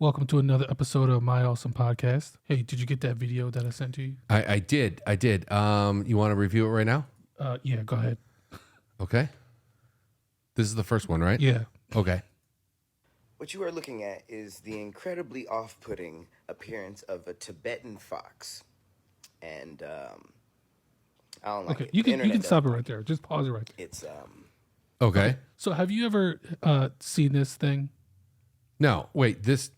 Welcome to another episode of My Awesome Podcast. Hey, did you get that video that I sent to you? I did. You want to review it right now? Yeah, go ahead. Okay. This is the first one, right? Yeah. Okay. What you are looking at is the incredibly off-putting appearance of a Tibetan fox, and I don't like Okay. it. You The can internet stop it doesn't right like there. Just pause it right there. It's Okay. So have you ever seen this thing? No, wait. This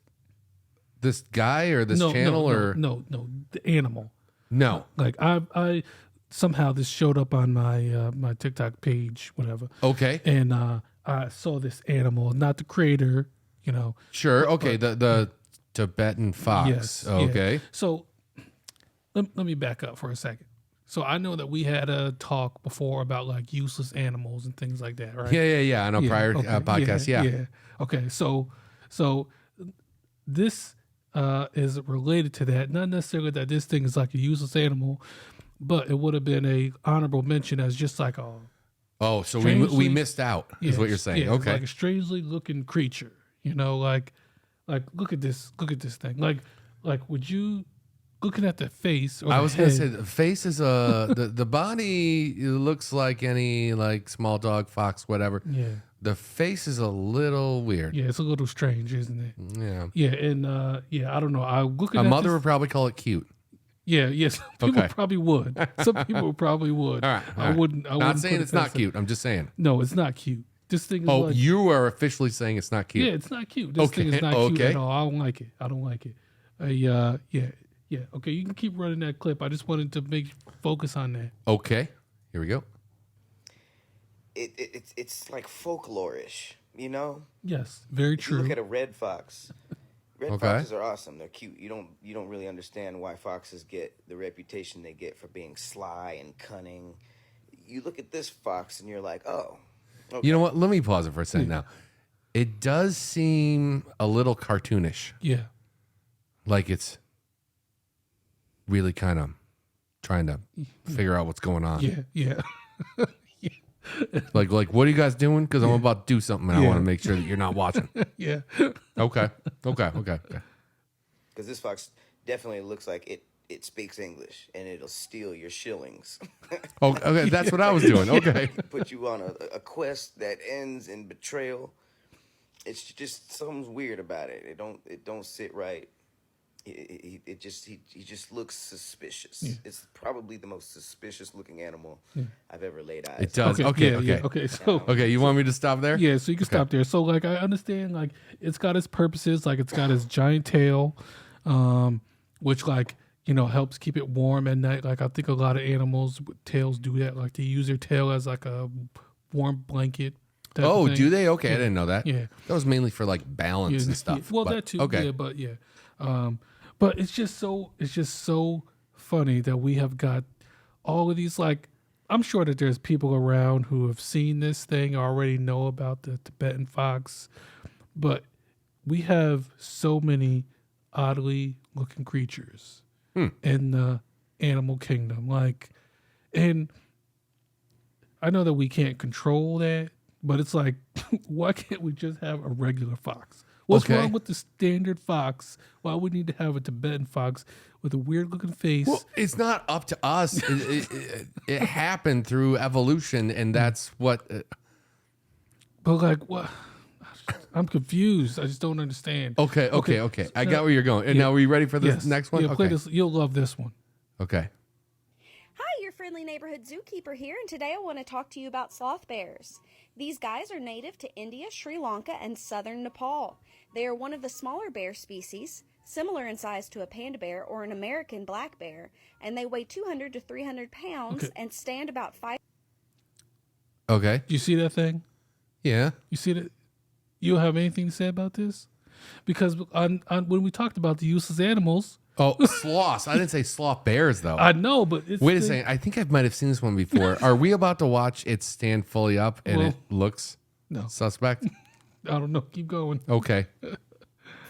guy or this channel or no, the animal. no? Like I somehow this showed up on my my TikTok page, whatever, Okay. and I saw this animal, not the creator, you know. Sure. Okay. The Tibetan fox. Yes. yeah. Okay. So let me back up for a second. So I know that we had a talk before about like useless animals and things like that, right? Yeah. I know prior okay, podcast. Yeah. Okay. So this is related to that. Not necessarily that this thing is like a useless animal, but it would have been a honorable mention as just like a Oh, so we Strangely- missed out. Is what you're saying? yeah, it's Okay. like a strangely looking creature. You know, like look at this thing. Like would you looking at the face or I the was gonna head, say the face is the body looks like any like small dog, fox, whatever. yeah. The face is a little weird. Yeah, it's a little strange, isn't it? Yeah. Yeah, and yeah, I don't know. I looking A at mother this, would probably call it cute. yeah, yes. People Okay. probably would. Some people probably would. All right. I wouldn't. I Not wouldn't saying put it it's not past them. cute. I'm just saying. No, it's not cute. This thing is Oh, like, you are officially saying it's not cute. yeah, it's not cute. This thing Okay, is not cute okay. at all. I don't like it. I don't like it. Yeah. Okay, you can keep running that clip. I just wanted to make focus on that. Okay. Here we go. it's like folklore-ish, you know. Yes, very If you true. look at a red fox, red Okay. foxes are awesome. They're cute. You don't really understand why foxes get the reputation they get for being sly and cunning. You look at this fox and you're like, oh, okay. You know what? Let me pause it for a second now. It does seem a little cartoonish. Yeah, Like it's really kind of trying to figure out what's going on. yeah. Like what are you guys doing? Because I'm about to do something and I Yeah. want to make sure that you're not watching. Yeah. Okay. Because this fox definitely looks like it speaks English and it'll steal your shillings. Okay. That's what I was doing. Okay. Put you on a quest that ends in betrayal. It's just something's weird about it. It don't sit right. He just looks suspicious. It's probably the most suspicious looking animal I've ever laid eyes It does. on. Okay. Yeah. Okay. So Okay. You want me to stop there? yeah, so you can stop there. So like I understand like it's got its purposes, like it's got its giant tail, which like, you know, helps keep it warm at night. Like I think a lot of animals with tails do that. Like they use their tail as like a warm blanket. type of Oh, thing. do they? Okay. I didn't know that. Yeah. That was mainly for like balance Yeah, and stuff. Well, but- that too. Okay. Yeah, but yeah. But it's just so funny that we have got all of these. Like, I'm sure that there's people around who have seen this thing, already know about the Tibetan fox, but we have so many oddly looking creatures in the animal kingdom. Like, and I know that we can't control that, but it's like, why can't we just have a regular fox? What's Okay. wrong with the standard fox? Why we need to have a Tibetan fox with a weird looking face? Well, it's not up to us. It happened through evolution, and that's what. But like, what? I'm confused. I just don't understand. Okay. I got where you're going. And now, are you ready for this Yes. next one? Yeah, play Okay. this. You'll love this one. Okay. Hi, your friendly neighborhood zookeeper here, and today I want to talk to you about sloth bears. These guys are native to India, Sri Lanka, and southern Nepal. They are one of the smaller bear species, similar in size to a panda bear or an American black bear, and they weigh 200 to 300 pounds Okay. and stand about 5. Okay. Do you see that thing? Yeah. You see that? You don't have anything to say about this? Because on when we talked about the useless animals, Oh, sloths. I didn't say sloth bears though. I know, but it's Wait a second. I think I might have seen this one before. Are we about to watch it stand fully up and Well, it looks no. suspect? I don't know. Keep going. Okay.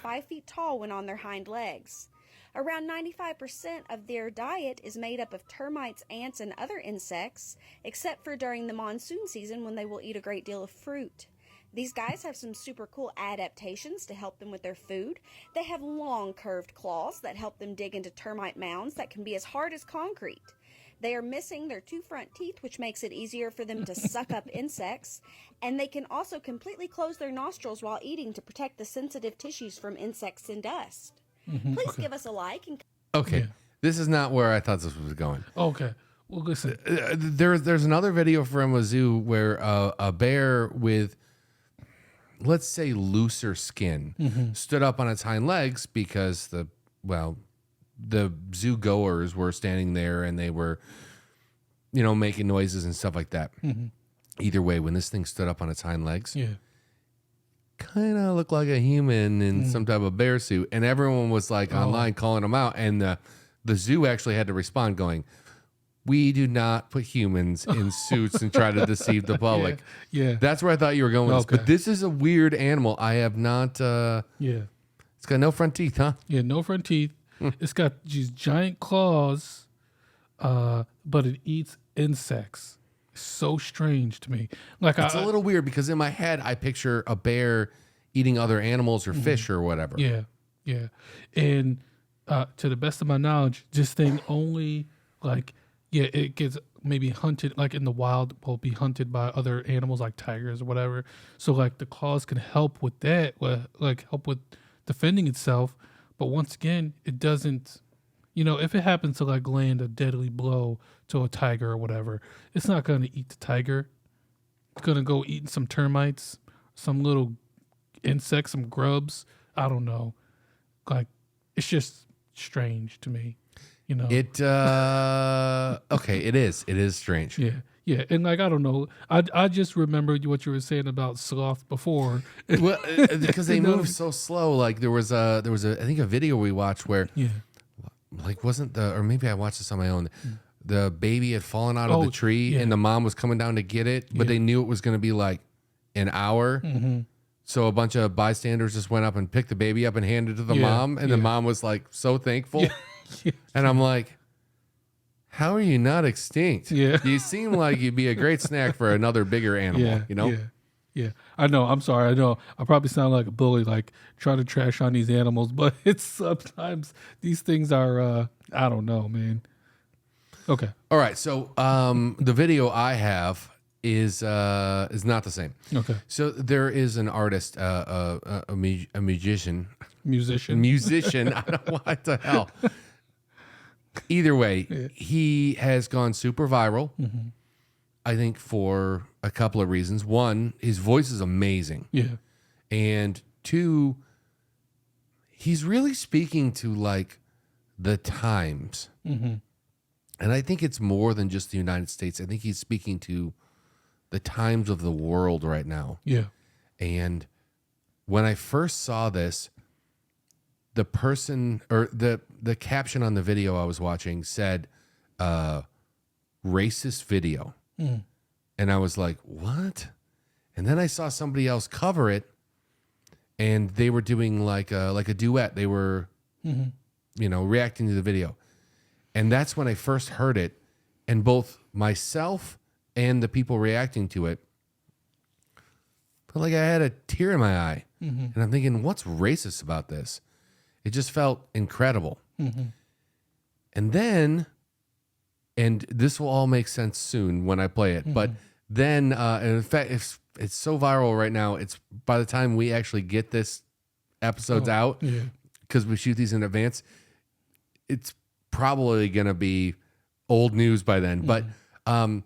5 feet tall when on their hind legs. Around 95% of their diet is made up of termites, ants, and other insects, except for during the monsoon season when they will eat a great deal of fruit. These guys have some super cool adaptations to help them with their food. They have long curved claws that help them dig into termite mounds that can be as hard as concrete. They are missing their 2 front teeth, which makes it easier for them to suck up insects. And they can also completely close their nostrils while eating to protect the sensitive tissues from insects and dust. Please give us a like and Okay. Yeah. This is not where I thought this was going. Okay. Well, listen. There's another video from a zoo where a bear with, let's say, looser skin stood up on its hind legs because the zoo goers were standing there and they were, making noises and stuff like that. Either way, when this thing stood up on its hind legs, Yeah. kind of looked like a human in some type of bear suit, and everyone was like online calling them out, and the zoo actually had to respond going, "We do not put humans in suits and try to deceive the public." Yeah. That's where I thought you were going with this. Okay. But this is a weird animal. I have not. Yeah. It's got no front teeth, huh? Yeah. No front teeth. It's got these giant claws, but it eats insects. So strange to me. Like It's a little weird because in my head I picture a bear eating other animals or fish or whatever. Yeah. Yeah. And to the best of my knowledge, this thing only it gets maybe hunted like in the wild, will be hunted by other animals like tigers or whatever. So like the claws can help with that, help with defending itself. But once again, it doesn't, if it happens to like land a deadly blow to a tiger or whatever, it's not going to eat the tiger. It's going to go eat some termites, some little insects, some grubs. I don't know. Like, it's just strange to me, It okay, it is strange. Yeah. Yeah. And like, I don't know. I just remembered what you were saying about sloth before. Well, because they move so slow. Like there was a I think a video we watched where Yeah. like or maybe I watched this on my own. The baby had fallen out of the tree yeah. and the mom was coming down to get it, but they knew it was going to be like an hour. So a bunch of bystanders just went up and picked the baby up and handed it to the Yeah, mom, and the mom was like so thankful. And I'm like, how are you not extinct? Yeah. You seem like you'd be a great snack for another bigger animal, Yeah. Yeah. I know. I'm sorry. I know. I probably sound like a bully, like trying to trash on these animals, but it's sometimes these things are, I don't know, man. Okay. All right. So the video I have is not the same. Okay. So there is an artist, a musician. Musician. I don't know what the hell. Either way, he has gone super viral. I think for a couple of reasons. One, his voice is amazing. Yeah. And two, he's really speaking to like the times. And I think it's more than just the United States. I think he's speaking to the times of the world right now. Yeah. And when I first saw this, the person or the caption on the video I was watching said, racist video. And I was like, what? And then I saw somebody else cover it and they were doing like a duet. They were, reacting to the video. And that's when I first heard it. And both myself and the people reacting to it felt like I had a tear in my eye. And I'm thinking, what's racist about this? It just felt incredible. And then, and this will all make sense soon when I play it, but then, and in fact, it's so viral right now, it's by the time we actually get this episodes out, because we shoot these in advance, it's probably going to be old news by then. But what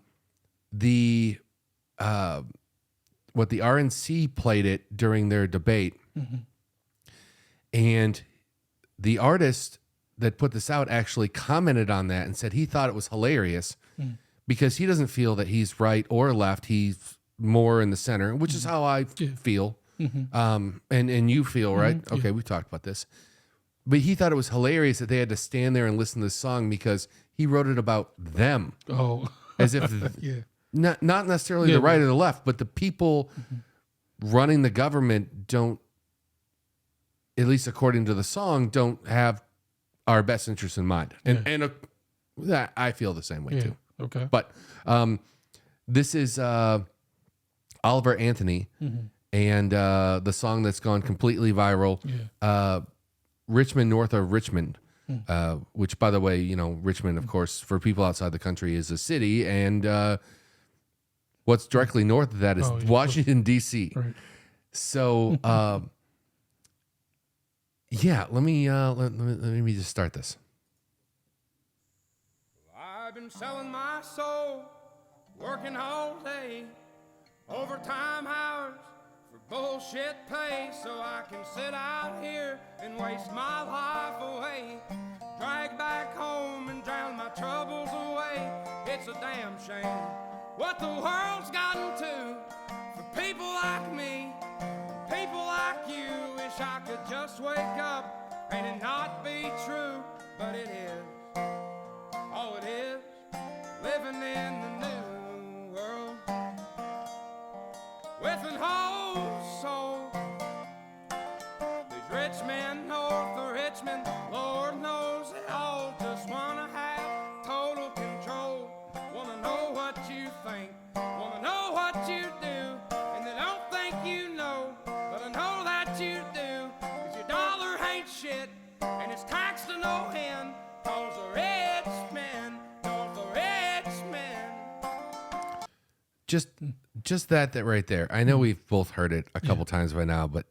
the RNC played it during their debate, and the artist that put this out actually commented on that and said he thought it was hilarious because he doesn't feel that he's right or left. He's more in the center, which is how I feel. And you feel, right? Okay, we talked about this. But he thought it was hilarious that they had to stand there and listen to this song because he wrote it about them. Oh. As if not necessarily the right or the left, but the people running the government don't, at least according to the song, don't have our best interests in mind. And that I feel the same way too. Okay. But this is Oliver Anthony, and the song that's gone completely viral, Richmond, north of Richmond, which, by the way, you know, Richmond, of course, for people outside the country is a city, and what's directly north of that is Washington, D.C. Right. So, yeah, let me just start this. I've been selling my soul, working all day, overtime hours for bullshit pay, so I can sit out here and waste my life away, drag back home and drown my troubles away. It's a damn shame what the world's gotten to for people like me, people like you. Wish I could just wake up and it not be true, but it is. Oh, it is living in the new world with an whole soul. These rich men north of Richmond, Lord knows they all just wanna have total control. Wanna know what you think, wanna know what you do, and they don't think you know, but I know that you do. 'Cause your dollar ain't shit, and it's taxed to no end. 'Cause the rich men, north of Richmond. Just that right there. I know we've both heard it a couple times by now, but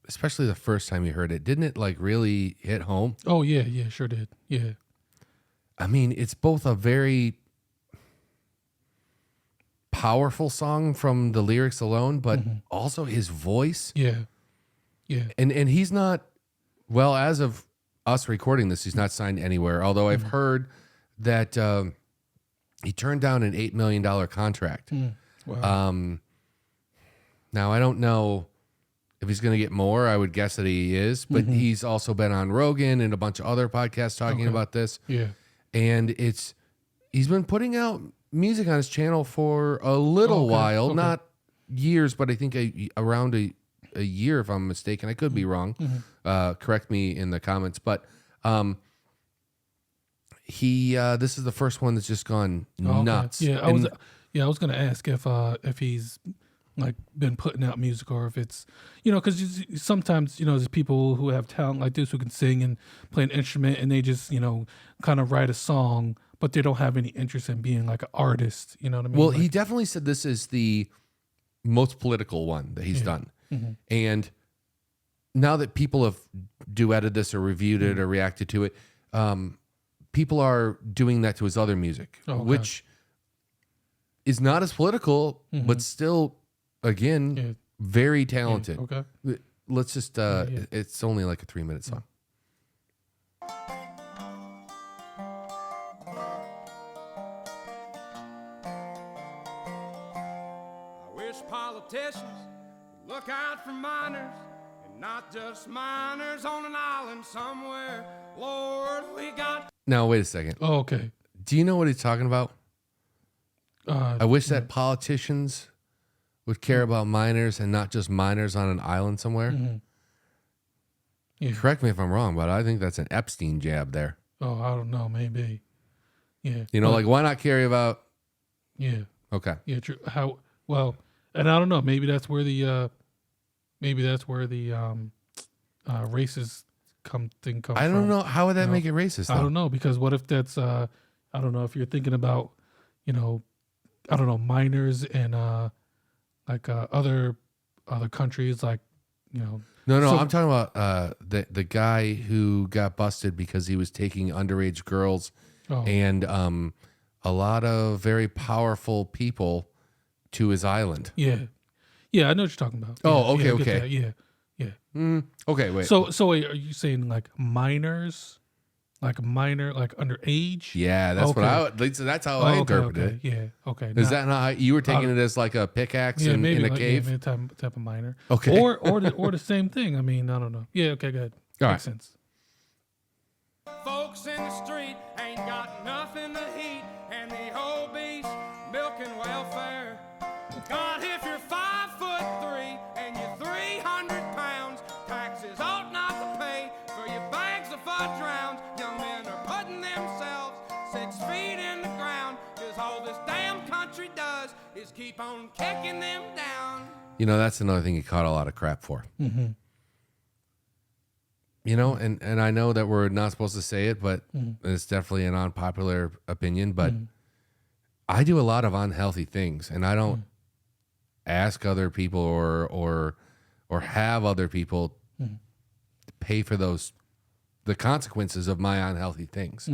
especially the first time you heard it, didn't it like really hit home? Oh yeah, sure did. Yeah. I mean, it's both a very powerful song from the lyrics alone, but also his voice. Yeah. Yeah. And he's not, well, as of us recording this, he's not signed anywhere. Although I've heard that he turned down an $8 million contract. Wow. Now, I don't know if he's going to get more. I would guess that he is, but he's also been on Rogan and a bunch of other podcasts talking about this. Yeah. And he's been putting out music on his channel for a little while, not years, but I think around a year, if I'm mistaken. I could be wrong. Correct me in the comments, but this is the first one that's just gone nuts. Yeah, I was gonna ask if he's like been putting out music, or if it's, you know, because sometimes, you know, there's people who have talent like this who can sing and play an instrument, and they just, you know, kind of write a song, but they don't have any interest in being like an artist. You know what I mean? Well, like, he definitely said this is the most political one that he's done. And now that people have duetted this or reviewed it or reacted to it, people are doing that to his other music, which is not as political, but still, again, very talented. Okay. Let's just, it's only like a 3-minute song. I wish politicians would look out for minors, and not just minors on an island somewhere. Lord, we got... Now, wait a second. Oh, okay. Do you know what he's talking about? I wish that politicians would care about minors and not just minors on an island somewhere. Yeah. Correct me if I'm wrong, but I think that's an Epstein jab there. Oh, I don't know. Maybe. Yeah. You know, like, why not care about... Yeah. Okay. Yeah. True. How well? And I don't know. Maybe that's where the racist comes from. I don't know. How would that make it racist, though? I don't know, because what if that's I don't know, if you're thinking about, you know, I don't know, minors and like other countries, like, you know. No, So- I'm talking about the guy who got busted because he was taking underage girls and a lot of very powerful people to his island. Yeah. Yeah, I know what you're talking about. Oh, Yeah, okay, I get okay. that. Yeah. Okay, wait. So wait, are you saying like minors? Like minor, like underage? Yeah, that's that's how I interpreted it. Yeah, okay. Is that not how you were taking it as like a pickaxe in a like, cave? Yeah, maybe type of minor. Okay. Or the same thing. I mean, I don't know. Yeah, okay, good. All Makes right. sense. Folks in the street ain't got nothing to eat, and the obese milking welfare. God, if you're 5'3" and you're 300 pounds, taxes ought not to pay for your bags of fudge rounds. Young men are putting themselves 6 feet in the ground, 'cause all this damn country does is keep on kicking them down. You know, that's another thing he caught a lot of crap for. Mm-hmm. You know, and I know that we're not supposed to say it, but it's definitely an unpopular opinion. But I do a lot of unhealthy things, and I don't ask other people or have other people pay for the consequences of my unhealthy things.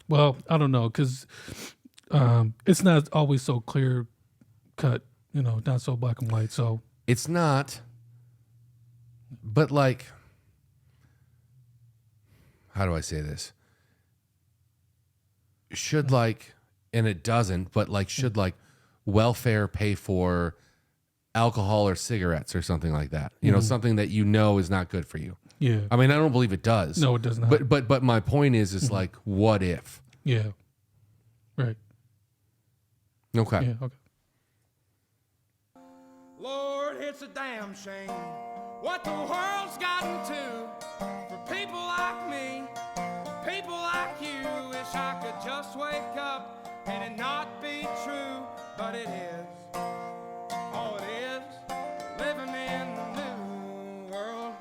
Well, I don't know, because it's not always so clear cut, you know, not so black and white. So It's not, but like, how do I say this? Should like, and it doesn't, but like, should like welfare pay for alcohol or cigarettes or something like that? You know, something that you know is not good for you. yeah, I mean, I don't believe it does. no, it does not. But my point is like, what if? Yeah, right. Okay. Yeah, okay. Lord, it's a damn shame what the world's gotten to for people like me, people like you. Wish I could just wake up and it not be true, but it is. Oh, it is living in the new world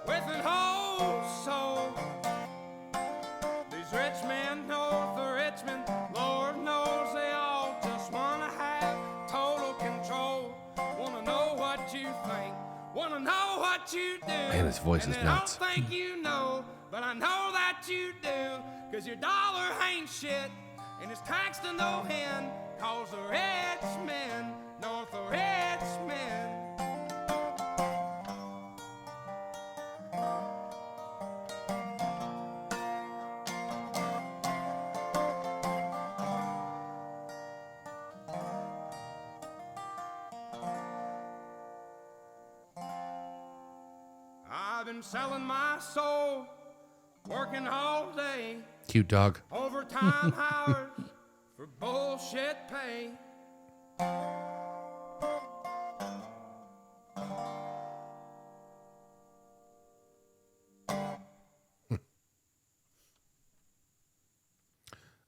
with an whole soul. These rich men know the rich men, Lord knows they all just wanna have total control. Wanna know what you think, wanna know what you do. Man, his voice And is they nuts. don't think you know, but I know that you do. Cause your dollar ain't shit, and it's taxed to no end. Cause the rich men know the rich men. I've been selling my soul, working all day, Cute dog. overtime hours for bullshit pay.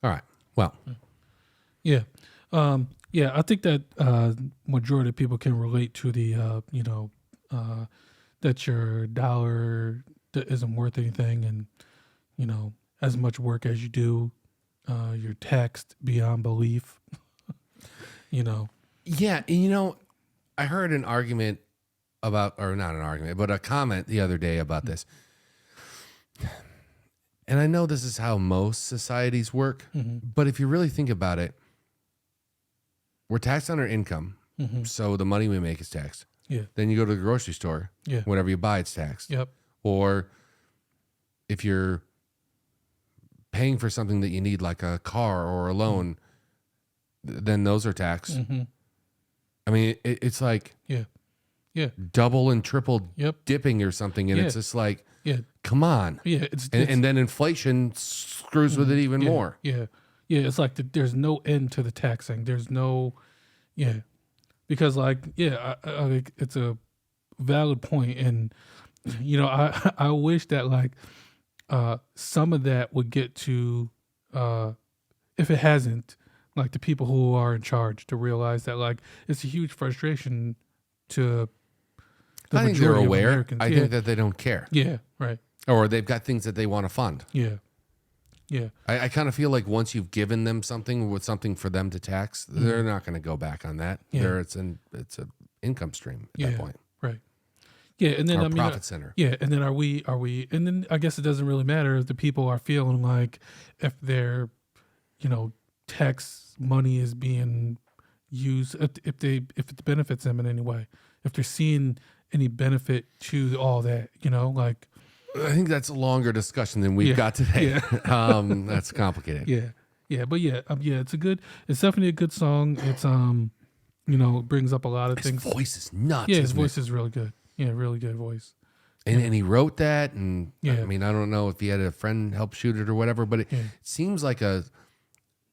All right. Well, Yeah. Yeah, I think that majority of people can relate to the, that your dollar isn't worth anything, and, you know, as much work as you do, you're taxed beyond belief, you know. yeah, and you know, I heard an argument about, or not an argument, but a comment the other day about this. And I know this is how most societies work, but if you really think about it, we're taxed on our income. So the money we make is taxed. Yeah. Then you go to the grocery store. Yeah. Whatever you buy, it's taxed. Yep. Or if you're paying for something that you need, like a car or a loan, then those are taxed. I mean, it's like Yeah. Yeah. double and triple Yep. dipping or something. And Yeah. it's just like, Yeah. come on. Yeah. It's And then inflation screws with it even yeah, more. Yeah. Yeah. It's like there's no end to the taxing. There's no, yeah. Because like, yeah, I it's a valid point. And, you know, I wish that like some of that would get to, if it hasn't, like the people who are in charge to realize that like it's a huge frustration to the I think they're majority of aware. Americans. I yeah. think that they don't care. Yeah. Right. Or they've got things that they want to fund. Yeah. Yeah. I kind of feel like once you've given them something with something for them to tax, they're not going to go back on that. Yeah. There, it's an income stream at that point, Right. Yeah, and then or I mean, profit center. yeah, and then are we? And then I guess it doesn't really matter if the people are feeling like if their, you know, tax money is being used, if it benefits them in any way, if they're seeing any benefit to all that, you know, like I think that's a longer discussion than we've Yeah. got today. That's complicated. yeah, but yeah, it's definitely a good song. It's you know, it brings up a lot of His things. voice is nuts. Yeah, his isn't voice it? is really good. Yeah, really good voice. And he wrote that, and Yeah. I mean, I don't know if he had a friend help shoot it or whatever, but it Yeah. seems like a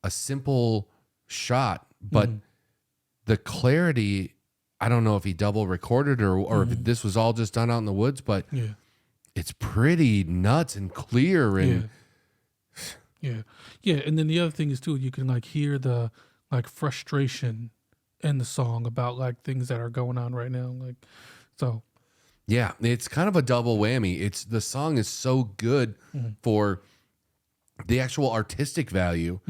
simple shot, but the clarity. I don't know if he double recorded or if this was all just done out in the woods, but Yeah. it's pretty nuts and clear and Yeah. And then the other thing is too, you can like hear the like frustration in the song about like things that are going on right now. Like, so Yeah, it's kind of a double whammy. It's the song is so good for the actual artistic value,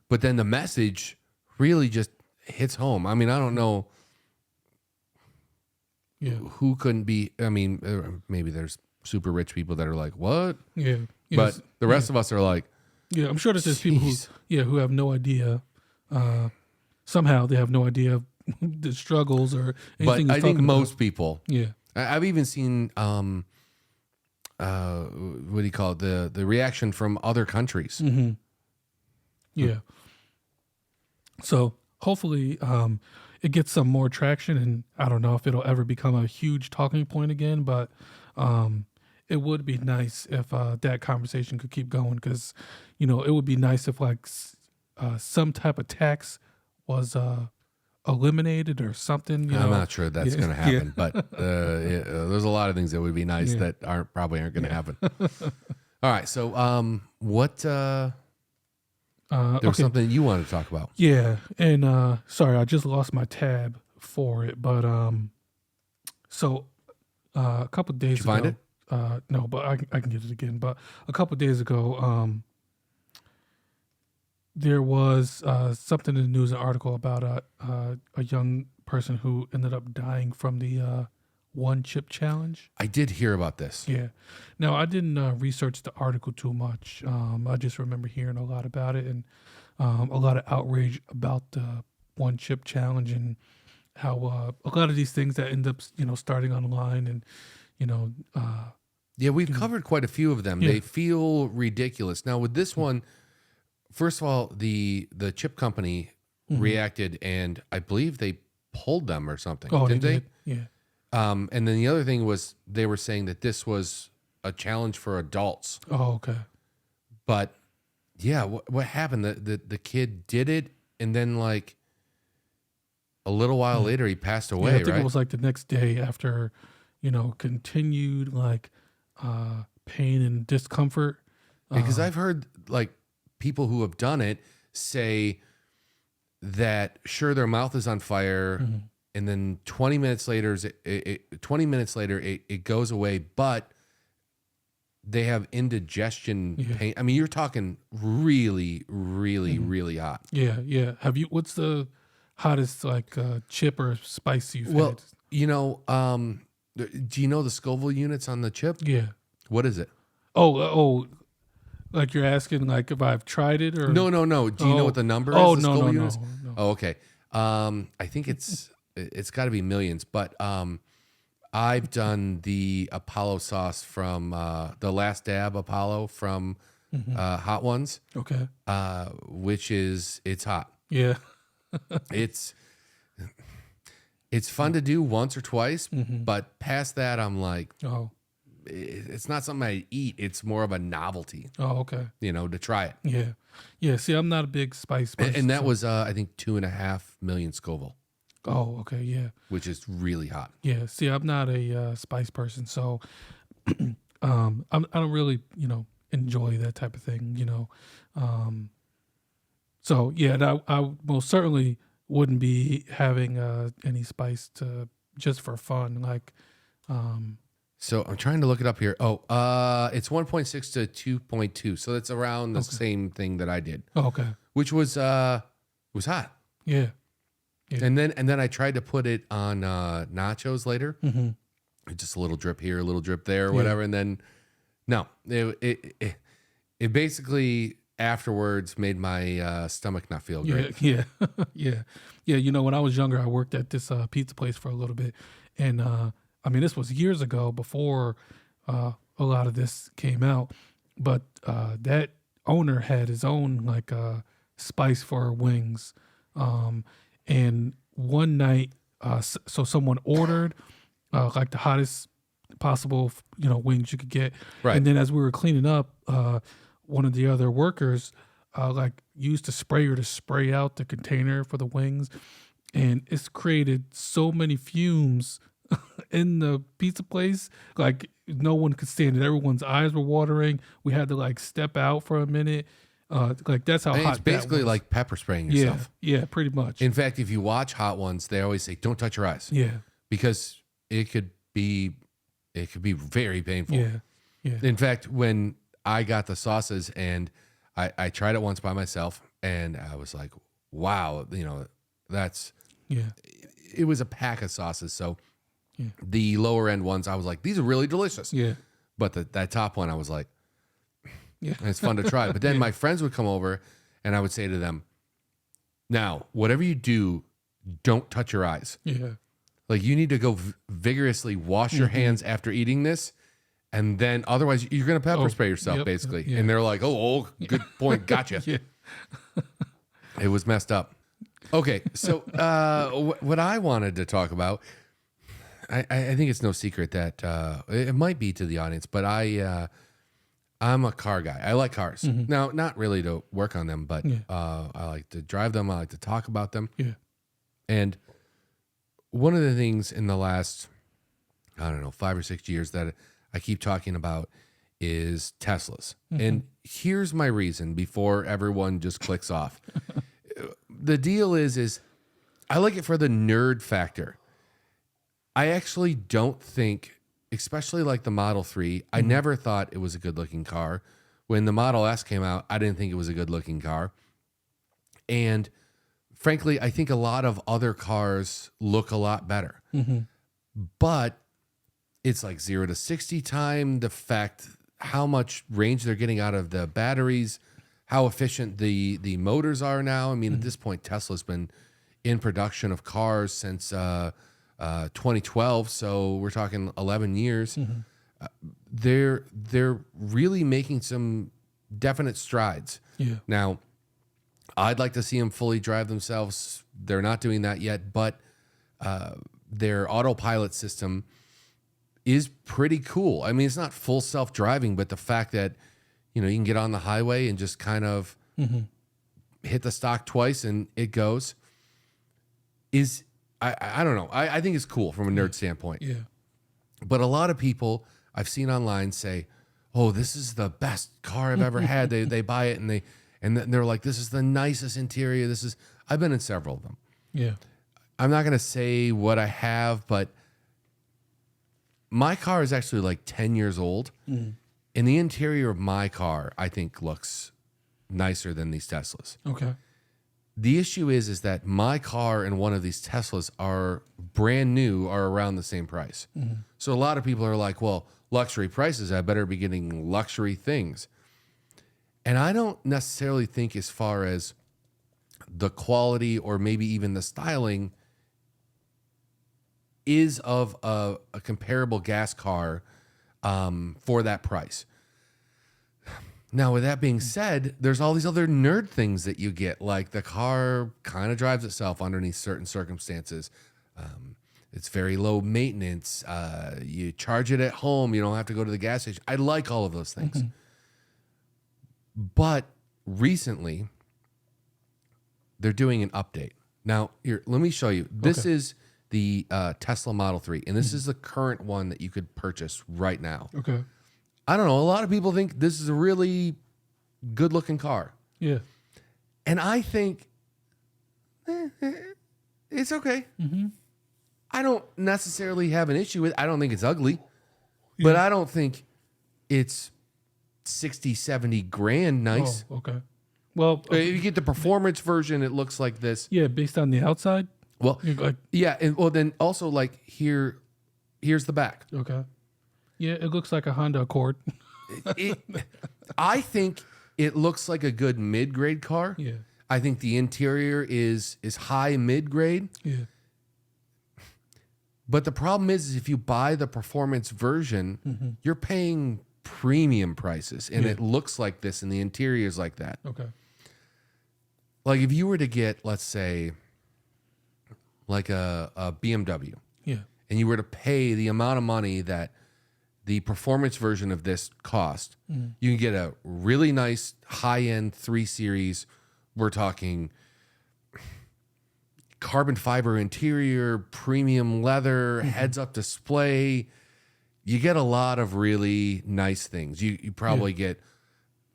but then the message really just hits home. I mean, I don't know yeah, who couldn't be. I mean, maybe there's super rich people that are like, "What?" yeah, But the rest of us are like, yeah. I'm sure that there's people Jeez. who have no idea. Somehow they have no idea the struggles or but anything. I he's think talking about. most people. Yeah, I've even seen what do you call it? The reaction from other countries. yeah. So hopefully, it gets some more traction, and I don't know if it'll ever become a huge talking point again, but it would be nice if that conversation could keep going, because it would be nice if like some type of tax was eliminated or something. I'm not sure that's Yeah, going to happen, but there's a lot of things that would be nice Yeah. that probably aren't going to happen. All right, so what? There was okay. something you wanted to talk about. Yeah, and sorry, I just lost my tab for it, but so a couple of days Did you find ago, no, but I can get it again. But a couple of days ago, there was something in the news, an article about a young person who ended up dying from the one chip challenge. I did hear about this. Yeah. Now, I didn't research the article too much. I just remember hearing a lot about it, and a lot of outrage about the one chip challenge, and how a lot of these things that end up, starting online, and, Yeah, we've covered quite a few of them. Yeah. They feel ridiculous. Now with this one, first of all, the chip company reacted, and I believe they pulled them or something. oh, didn't they they? did. Yeah. And then the other thing was they were saying that this was a challenge for adults. Oh, okay. But yeah, what happened? The kid did it, and then like a little while later, he passed away. Yeah, I think right? it was like the next day after, continued like pain and discomfort. Because I've heard like people who have done it say that sure their mouth is on fire, and then 20 minutes later, it goes away, but they have indigestion pain. I mean, you're talking really, really, really hot. Yeah, yeah. What's the hottest like chip or spice you've Well, had? do you know the Scoville units on the chip? Yeah. What is it? Oh, like you're asking like if I've tried it or No. Do you know what the number is? Oh, the no, Scoville no, units? no. Oh, okay. I think it's got to be millions, but I've done the Apollo sauce from the Last Dab Apollo from Hot Ones, Okay. which it's hot. Yeah. It's fun to do once or twice, but past that, I'm like, Oh. it's not something I eat. It's more of a novelty, Oh, okay. to try it. Yeah. Yeah. See, I'm not a big spice person. And that so- was, I think, 2.5 million Scoville, Oh, okay. Yeah. which is really hot. Yeah. See, I'm not a spice person, so I don't really, enjoy that type of thing, So yeah, and I most certainly wouldn't be having any spice just for fun. Like, So I'm trying to look it up here. Oh, it's 1.6 to 2.2. So that's around the same thing that I did, oh, okay, which was hot. yeah, Yeah. And then I tried to put it on nachos later. Mm-hmm. Just a little drip here, a little drip there, or whatever. And then no, it basically afterwards made my stomach not feel great. yeah, yeah. When I was younger, I worked at this pizza place for a little bit, and I mean, this was years ago before a lot of this came out. But that owner had his own like spice for wings, and one night, so someone ordered like the hottest possible, wings you could get, Right. and then as we were cleaning up, one of the other workers like used a sprayer to spray out the container for the wings, and it's created so many fumes in the pizza place, like no one could stand it. Everyone's eyes were watering. We had to like step out for a minute. Like that's how And hot it's basically that was. like pepper spraying yeah, yourself. yeah, pretty much. In fact, if you watch Hot Ones, they always say, "Don't touch your eyes," yeah, because it could be very painful. yeah, yeah, In fact, when I got the sauces and I tried it once by myself, and I was like, "Wow, that's." yeah, It was a pack of sauces, so Yeah. the lower end ones, I was like, "These are really delicious." yeah, But that top one, I was like, yeah, it's fun to try. But then my friends would come over, and I would say to them, "Now, whatever you do, don't touch your eyes. yeah, Like you need to go vigorously wash your hands after eating this, and then otherwise you're going to pepper spray yourself, yep, basically." yeah. And they're like, "Oh, good point, gotcha." yeah, It was messed up. Okay, so what I wanted to talk about, I think it's no secret that it might be to the audience, but I'm a car guy. I like cars. Now, not really to work on them, but I like to drive them. I like to talk about them. yeah, And one of the things in the last, I don't know, 5 or 6 years that I keep talking about is Teslas. And here's my reason before everyone just clicks off. The deal is I like it for the nerd factor. I actually don't think, especially like the Model 3, I never thought it was a good looking car. When the Model S came out, I didn't think it was a good looking car. And frankly, I think a lot of other cars look a lot better. But it's like 0 to 60 time, the fact how much range they're getting out of the batteries, how efficient the motors are now. I mean, at this point, Tesla's been in production of cars since 2012, so we're talking 11 years. They're really making some definite strides. yeah, Now, I'd like to see them fully drive themselves. They're not doing that yet, but their autopilot system is pretty cool. I mean, it's not full self-driving, but the fact that you can get on the highway and just kind of hit the stock twice and it goes is I don't know. I think it's cool from a nerd standpoint. yeah, But a lot of people I've seen online say, "Oh, this is the best car I've ever had." They buy it and they're like, "This is the nicest interior." I've been in several of them. yeah, I'm not going to say what I have, but my car is actually like 10 years old. And the interior of my car, I think, looks nicer than these Teslas. okay, The issue is that my car and one of these Teslas are brand new, are around the same price. So a lot of people are like, "Well, luxury prices, I better be getting luxury things." And I don't necessarily think as far as the quality or maybe even the styling is of a comparable gas car for that price. Now, with that being said, there's all these other nerd things that you get, like the car kind of drives itself underneath certain circumstances. It's very low maintenance. You charge it at home. You don't have to go to the gas station. I like all of those things. But recently, they're doing an update. Now, here, let me show you. This is the Tesla Model 3, and this is the current one that you could purchase right now. okay, I don't know. A lot of people think this is a really good-looking car. yeah, And I think it's okay. I don't necessarily have an issue with it. I don't think it's ugly, but I don't think it's 60, 70 grand nice. oh, okay. Well, If you get the performance version, it looks like this. yeah, based on the outside, Well, you're like, yeah. And well, then also like here's the back. okay, yeah, it looks like a Honda Accord. I think it looks like a good mid-grade car. yeah, I think the interior is high mid-grade. yeah, But the problem is if you buy the performance version, you're paying premium prices, and it looks like this, and the interior is like that. okay, Like if you were to get, let's say, like a BMW, yeah, and you were to pay the amount of money that the performance version of this cost, you can get a really nice high-end 3 Series. We're talking carbon fiber interior, premium leather, heads-up display. You get a lot of really nice things. You probably get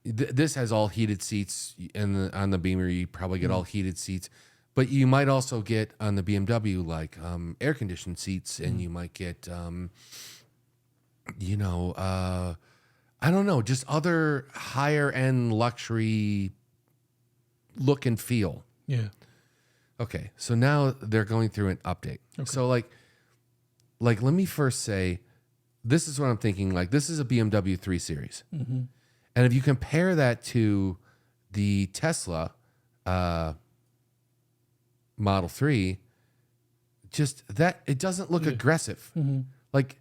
this has all heated seats, and on the Beamer you probably get all heated seats, but you might also get on the BMW like air conditioned seats, and you might get I don't know, just other higher end luxury look and feel. Yeah. Okay, so now they're going through an update. Okay. So like let me first say, this is what I'm thinking. Like, this is a BMW 3 Series. Mm-hmm. And if you compare that to the Tesla Model 3, just that, it doesn't look aggressive. Mm-hmm. Like,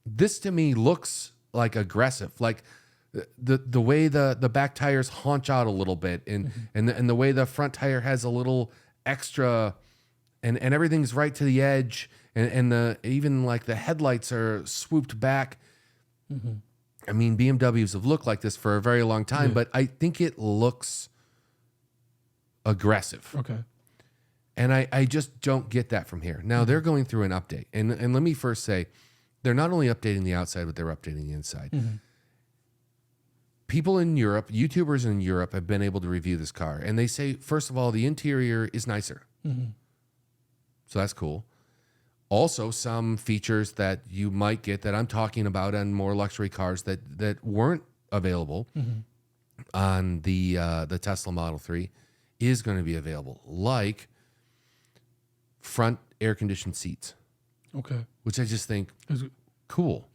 this to me looks like aggressive. Like, the way the back tires haunch out a little bit, and and the way the front tire has a little extra, and everything's right to the edge, and the even like the headlights are swooped back. I mean, BMWs have looked like this for a very long time, but I think it looks aggressive. Okay. And I just don't get that from here. Now they're going through an update. And let me first say, they're not only updating the outside, but they're updating the inside. People in Europe, YouTubers in Europe, have been able to review this car. And they say, first of all, the interior is nicer. So that's cool. Also, some features that you might get that I'm talking about on more luxury cars that weren't available on the Tesla Model 3 is going to be available, like front air-conditioned seats, Okay. which I just think Is it- cool.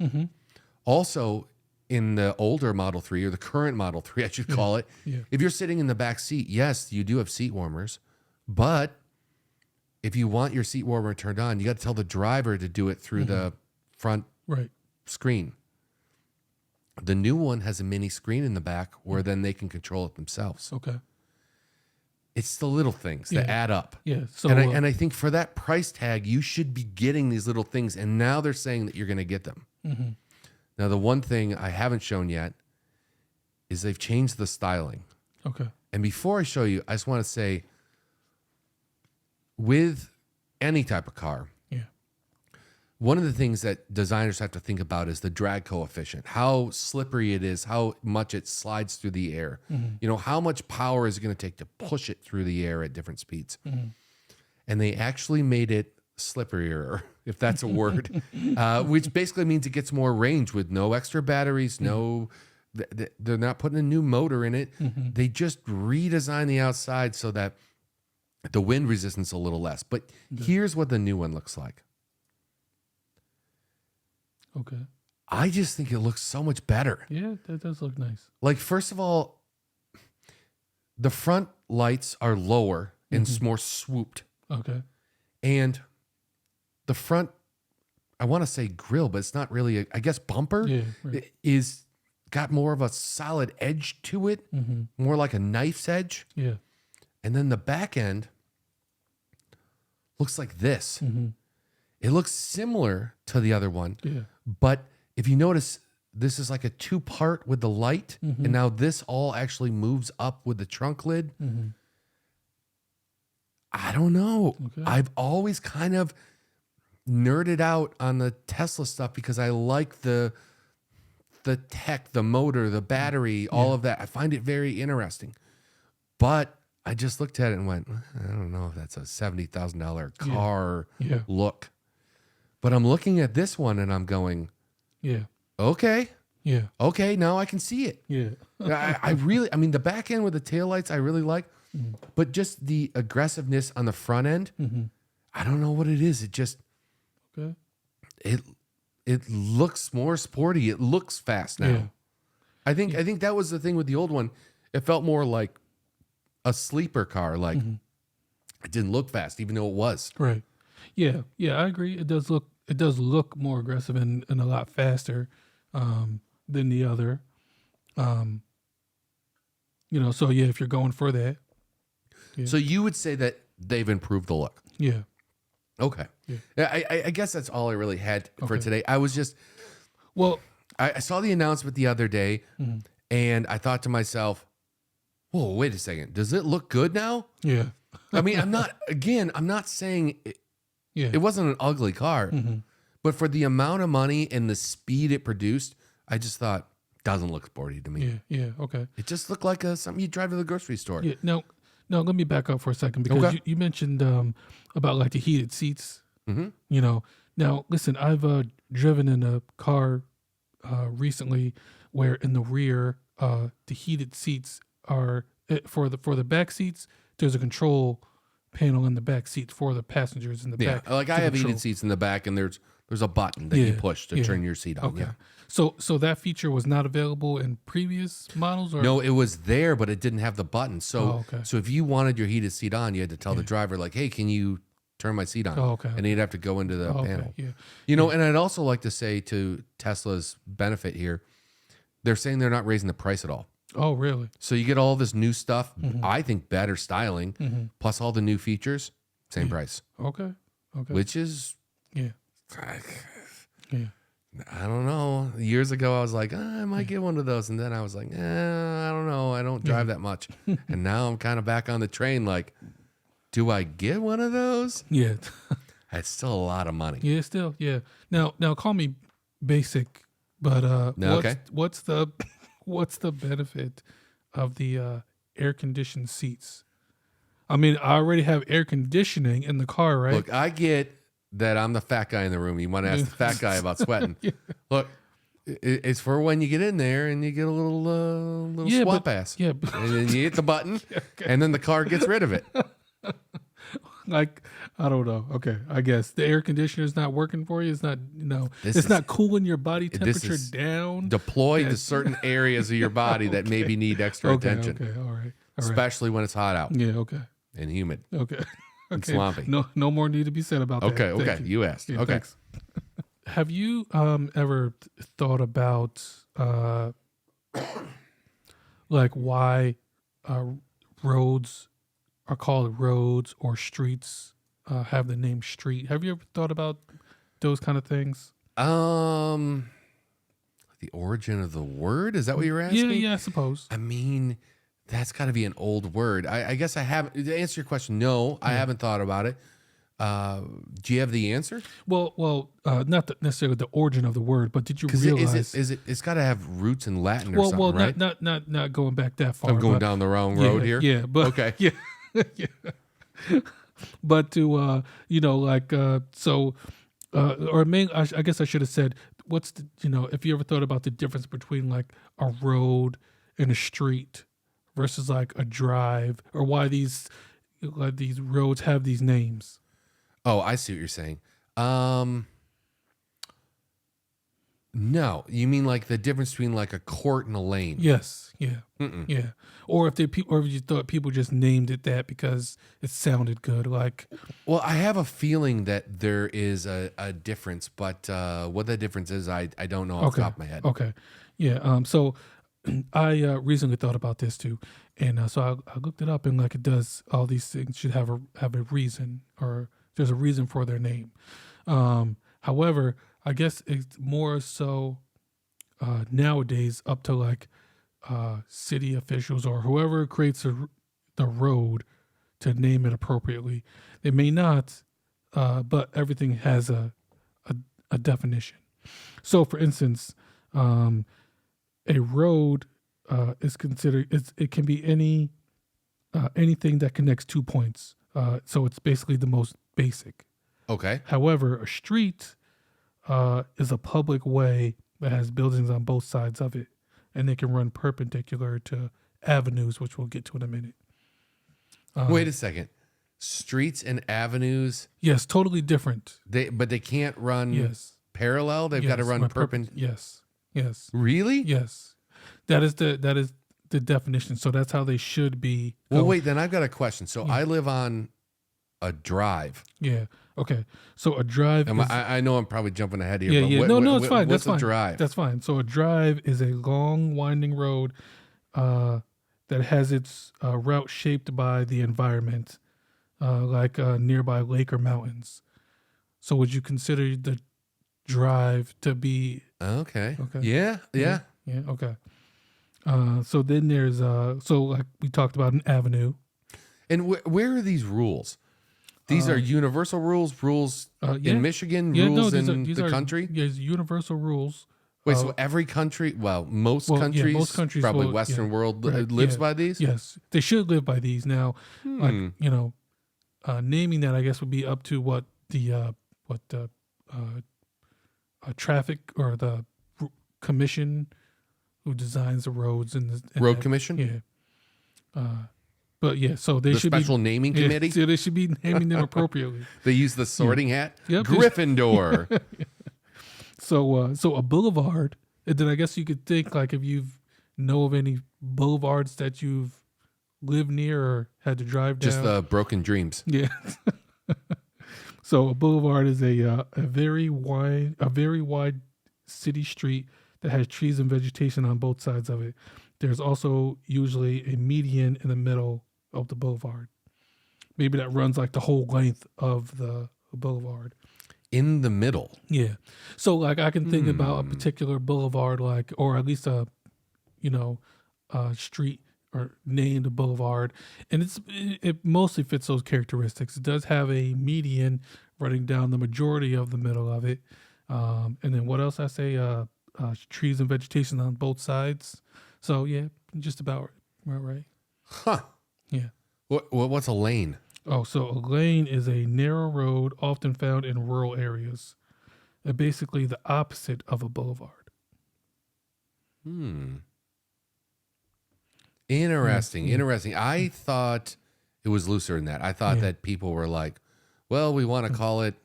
Also, in the older Model 3, or the current Model 3, I should call it, if you're sitting in the back seat, yes, you do have seat warmers, but if you want your seat warmer turned on, you got to tell the driver to do it through the front Right. screen. The new one has a mini screen in the back where then they can control it themselves. Okay. It's the little things that add up. Yeah. So And I think for that price tag, you should be getting these little things. And now they're saying that you're going to get them. Now, the one thing I haven't shown yet is they've changed the styling. okay. And before I show you, I just want to say, with any type of car, Yeah. one of the things that designers have to think about is the drag coefficient, how slippery it is, how much it slides through the air. You know, how much power is it going to take to push it through the air at different speeds? And they actually made it slipperier, if that's a word, which basically means it gets more range with no extra batteries, they're not putting a new motor in it. They just redesigned the outside so that the wind resistance is a little less. But here's what the new one looks like. Okay. I just think it looks so much better. Yeah, that does look nice. Like, first of all, the front lights are lower and more swooped. Okay. And the front, I want to say grill, but it's not really, I guess bumper Yeah. Right. is got more of a solid edge to it, more like a knife's edge. Yeah. And then the back end looks like this. It looks similar to the other one. Yeah. But if you notice, this is like a two-part with the light, and now this all actually moves up with the trunk lid. I don't know. Okay. I've always kind of nerded out on the Tesla stuff because I like the tech, the motor, the battery, all of that. I find it very interesting. But I just looked at it and went, I don't know if that's a $70,000 car Yeah. look. But I'm looking at this one and I'm going, Yeah. okay, Yeah. now I can see it. Yeah. I mean, the back end with the taillights I really like, but just the aggressiveness on the front end, I don't know what it is. It just, Okay. it looks more sporty. It looks fast now. Yeah. I think that was the thing with the old one. It felt more like a sleeper car. Like it didn't look fast, even though it was. Right. Yeah. Yeah. I agree. It does look more aggressive and a lot faster than the other. So yeah, if you're going for that. Yeah. So you would say that they've improved the look. Yeah. Okay. Yeah. I guess that's all I really had for Okay. today. I was just, Well, I saw the announcement the other day and I thought to myself, whoa, wait a second. Does it look good now? yeah. I mean, I'm not saying Yeah. it wasn't an ugly car, but for the amount of money and the speed it produced, I just thought Doesn't look sporty to me. Yeah. Okay. It just looked like something you drive to the grocery store. Yeah. No. Let me back up for a second because Okay. you mentioned about like the heated seats. Mm-hmm. You know. Now listen, I've driven in a car recently where in the rear the heated seats are for the back seats. There's a control panel in the back seat for the passengers in the Yeah, back. like to I have control. heated seats in the back, and there's a button that you Yeah, push to yeah. turn your seat on. Okay. Yeah. So that feature was not available in previous models, or No, it was there, but it didn't have the button. So, Oh, okay. so if you wanted your heated seat on, you had to tell the driver, like, "Hey, can you turn my seat on?" Oh, okay. And he'd have to go into the Oh, okay, panel. yeah. You know, and I'd also like to say to Tesla's benefit here, they're saying they're not raising the price at all. Oh, really? So you get all this new stuff. Mm-hmm. I think better styling, plus all the new features, same price, Okay. which is Yeah. Yeah. I don't know. Years ago, I was like, I might get one of those. And then I was like, I don't know. I don't drive that much. And now I'm kind of back on the train. Like, do I get one of those? Yeah. It's still a lot of money. Yeah. Still. Yeah. Now, call me basic, but No, what's, okay. what's the what's the benefit of the air conditioned seats? I mean, I already have air conditioning in the car, right? Look, I get that I'm the fat guy in the room. You want to ask the fat guy about sweating. Look, it's for when you get in there and you get a little Yeah, swap but- ass. yeah, but- And then you hit the button, and then the car gets rid of it. Like, I don't know. Okay, I guess the air conditioner is not working for you. It's not, This it's is- not cooling your body this temperature is down. Deployed to certain areas of your body that maybe need extra Okay, attention, okay, all right, all right. especially when it's hot out Yeah, okay, and humid. okay, And okay. swampy. No more need to be said about that. Okay, Thank okay. You asked. Yeah, Okay. thanks. Have you ever thought about like why roads are called roads or streets have the name street? Have you ever thought about those kind of things? The origin of the word? Is that what you're asking? Yeah, I suppose. I mean, that's got to be an old word. I guess I haven't. To answer your question, no, I haven't thought about it. Do you have the answer? Well, not necessarily the origin of the word, but did you Because realize? it's got to have roots in Latin or something, right? not going back that far. I'm going but- down the wrong yeah, road here. Yeah, but Okay. yeah, yeah. But to or maybe I guess I should have said, what's the if you ever thought about the difference between like a road and a street versus like a drive, or why these roads have these names? Oh, I see what you're saying. No, you mean like the difference between like a court and a lane? Yes, yeah, yeah. Or if you thought people just named it that because it sounded good, like Well, I have a feeling that there is a difference, but what the difference is, I don't know off the top of my head. Okay. Yeah. So I recently thought about this too, and so I looked it up, and like it does, all these things should have a reason, or there's a reason for their name. However, I guess it's more so nowadays up to like city officials or whoever creates the road to name it appropriately. They may not, but everything has a definition. So, for instance, a road is considered. It can be anything that connects 2 points. So it's basically the most basic. Okay. However, a street is a public way that has buildings on both sides of it, and they can run perpendicular to avenues, which we'll get to in a minute. Wait a second. Streets and avenues, Yes, totally different. but they can't run Yes. parallel. They've got to run perpendicular. Yes. Really? Yes. That is the definition. So that's how they should be. Well, going. wait. Then I've got a question. So I live on a drive. Yeah. Okay. So a drive. Am is, I know I'm probably jumping ahead here. yeah. but Yeah. what- No. what- No. It's what- fine. What's That's fine. a drive? That's fine. So a drive is a long, winding road that has its route shaped by the environment, like a nearby lake or mountains. So would you consider the drive to be? Okay. Okay. Yeah. Yeah. Yeah. Okay. So then there's so like we talked about an avenue. And where are these rules? These are universal rules. Rules Yeah. in Michigan. Yeah, rules no, in these the are, country. There's universal rules Wait, so every country, well, most Well, yeah, countries, most countries probably will- Western yeah, world, right, lives yeah. by these? Yes, they should live by these. Now, like Hmm. naming that I guess would be up to what the traffic or the commission who designs the roads and Road Commission? Yeah. But yeah, so they The should special be naming yeah, committee? so they should be naming them appropriately. They use the sorting hat? Yep. Gryffindor. So a boulevard, and then I guess you could think like if you know of any boulevards that you've lived near or had to drive down. Just the broken dreams. Yeah. So a boulevard is a very wide city street that has trees and vegetation on both sides of it. There's also usually a median in the middle of the boulevard. Maybe that runs like the whole length of the boulevard. In the middle. Yeah. So like I can think about a particular boulevard, like, or at least a street or named a boulevard, and it mostly fits those characteristics. It does have a median running down the majority of the middle of it, and then what else I say? Trees and vegetation on both sides. So yeah, just about right. Huh. Yeah. What's a lane? Oh, so a lane is a narrow road often found in rural areas. Basically the opposite of a boulevard. Interesting. I thought it was looser than that. I thought Yeah. that people were like, well, we want to call it,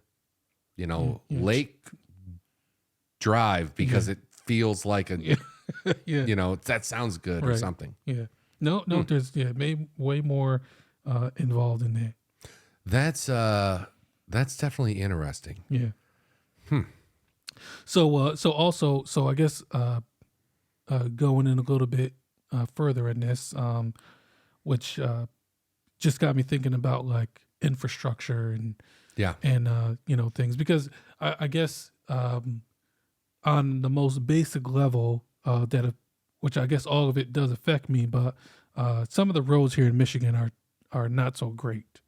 Lake Drive because it feels like a, Yeah. that sounds good or Right. something. Yeah. No, there's way more involved in that. That's definitely interesting. Yeah. So I guess going in a little bit further in this, which just got me thinking about like infrastructure and Yeah. things, because I guess on the most basic level which I guess all of it does affect me, but some of the roads here in Michigan are not so great.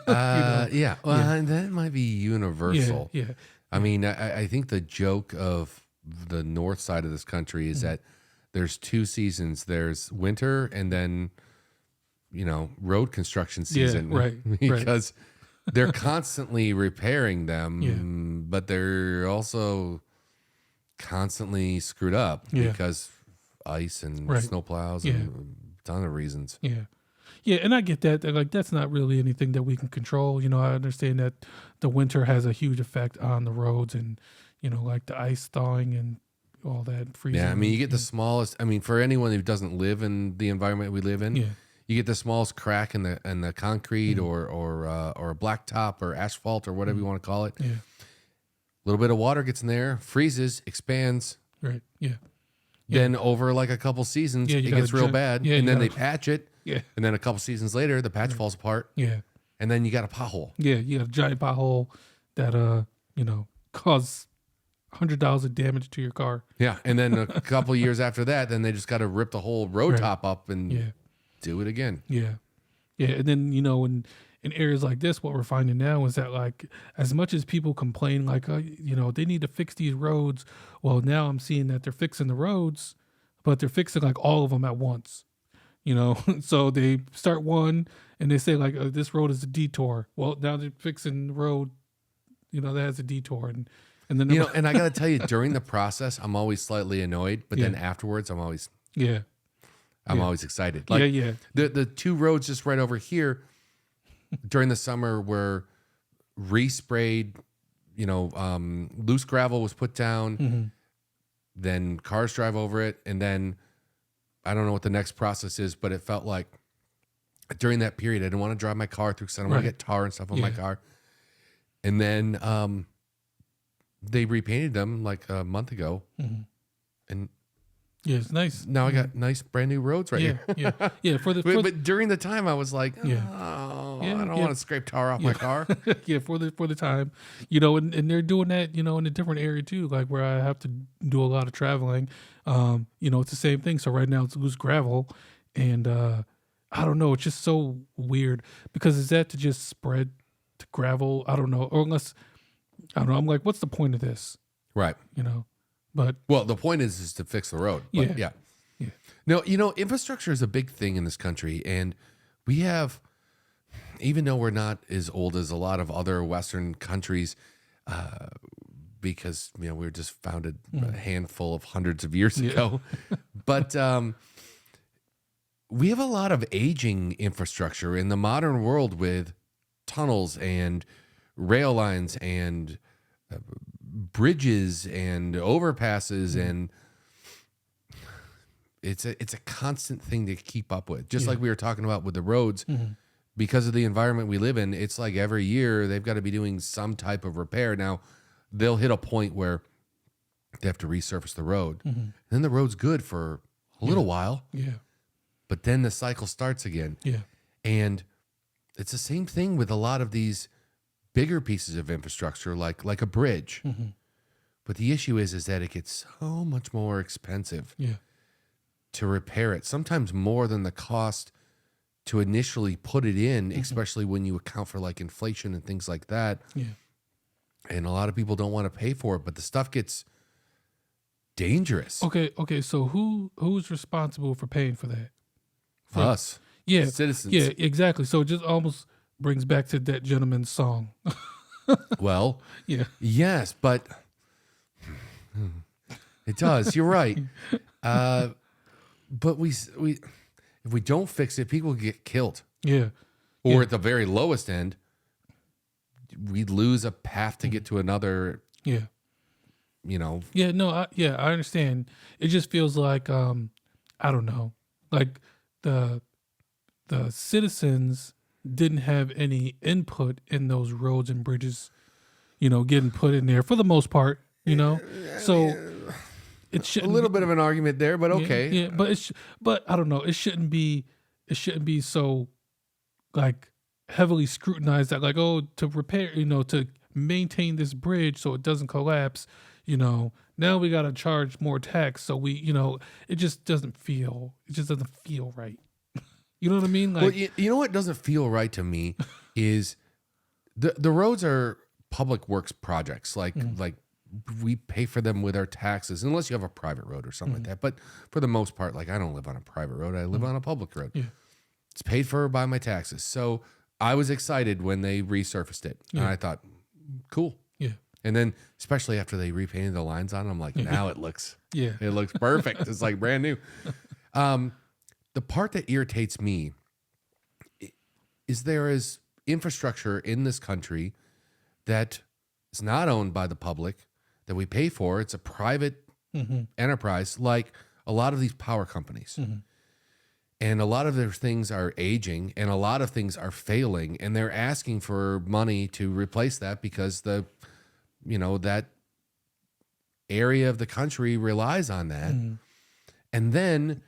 Yeah. Well, that might be universal. Yeah. I mean, I think the joke of the north side of this country is that there's two seasons. There's winter and then, road construction season. right. Because they're constantly repairing them, but they're also constantly screwed up because ice and snowplows and a ton of reasons. Yeah. Yeah, and I get that. Like, that's not really anything that we can control. I understand that the winter has a huge effect on the roads and, like the ice thawing and all that freezing. Yeah, I mean, you get the smallest. I mean, for anyone who doesn't live in the environment we live in, you get the smallest crack in the concrete or a blacktop or asphalt or whatever you want to call it. Yeah. A little bit of water gets in there, freezes, expands. Right. Yeah. Then over like a couple seasons, Yeah, it you gets gotta real ju- bad, yeah, and you then they gotta- patch it. Yeah. And then a couple seasons later, the patch falls apart, Yeah. and then you got a pothole. Yeah. You got a giant pothole that cause $100 of damage to your car. Yeah, and then a couple years after that, then they just got to rip the whole road Right. top up and Yeah. do it again. Yeah. Yeah. And then, in areas like this, what we're finding now is that, like, as much as people complain, like, they need to fix these roads. Well, now I'm seeing that they're fixing the roads, but they're fixing like all of them at once. So they start one and they say like, this road is a detour. Well, now they're fixing the road, that has a detour. And then, And I got to tell you, during the process, I'm always slightly annoyed, but then Yeah. afterwards, I'm always yeah. always excited. Like yeah. the two roads just right over here during the summer were resprayed. Loose gravel was put down. Mm-hmm. Then cars drive over it, and then I don't know what the next process is, but it felt like during that period I didn't want to drive my car through because I don't want to Right. get tar and stuff on my Yeah. car. And then they repainted them like a month ago, and Yeah. It's nice. now I got nice brand new roads right Yeah. here. Yeah. Yeah. For the, But during the time, I was like, Yeah. oh, Yeah, I don't yeah. want to scrape tar off my car. yeah, for the time, and they're doing that, in a different area too, like where I have to do a lot of traveling. It's the same thing. So right now it's loose gravel, and I don't know, it's just so weird because is that to just spread to gravel? I don't know, or unless I don't know. I'm like, what's the point of this? Right. But Well, the point is to fix the road. But Yeah. yeah. No, infrastructure is a big thing in this country, and we have, even though we're not as old as a lot of other Western countries, because we were just founded a handful of hundreds of years ago, but we have a lot of aging infrastructure in the modern world with tunnels and rail lines and bridges and overpasses, and it's a constant thing to keep up with. Just like we were talking about with the roads, because of the environment we live in, it's like every year they've got to be doing some type of repair. Now, they'll hit a point where they have to resurface the road. And then the road's good for a little while, yeah, but then the cycle starts again. yeah, And it's the same thing with a lot of these bigger pieces of infrastructure, like a bridge. But the issue is that it gets so much more expensive yeah, to repair it, sometimes more than the cost to initially put it in, especially when you account for like inflation and things like that. yeah. And a lot of people don't want to pay for it, but the stuff gets dangerous. Okay. So who's responsible for paying for that? Us, Yeah, citizens. Yeah, exactly. So it just almost brings back to that gentleman's song. Well, Yeah, yes, but it does. You're right. But we if we don't fix it, people get killed. yeah, Or at the very lowest end, we lose a path to get to another, yeah. Yeah, no, I understand. It just feels like I don't know, like the citizens didn't have any input in those roads and bridges, getting put in there for the most part, So it a shouldn't little bit of an argument there, but okay. Yeah, but I don't know. It shouldn't be so like heavily scrutinized that like, oh, to repair, to maintain this bridge so it doesn't collapse, now we got to charge more tax. So we, it just doesn't feel right. You know what I mean? Like, Well, you know what doesn't feel right to me is the roads are public works projects. Like we pay for them with our taxes, unless you have a private road or something like that. But for the most part, like I don't live on a private road. I live on a public road. Yeah. It's paid for by my taxes. So I was excited when they resurfaced it. And I thought, cool. yeah, And then, especially after they repainted the lines on it, I'm like, now it looks yeah, perfect. It's like brand new. The part that irritates me is there is infrastructure in this country that is not owned by the public, that we pay for. It's a private enterprise, like a lot of these power companies. And a lot of their things are aging, and a lot of things are failing, and they're asking for money to replace that because that area of the country relies on that. And then,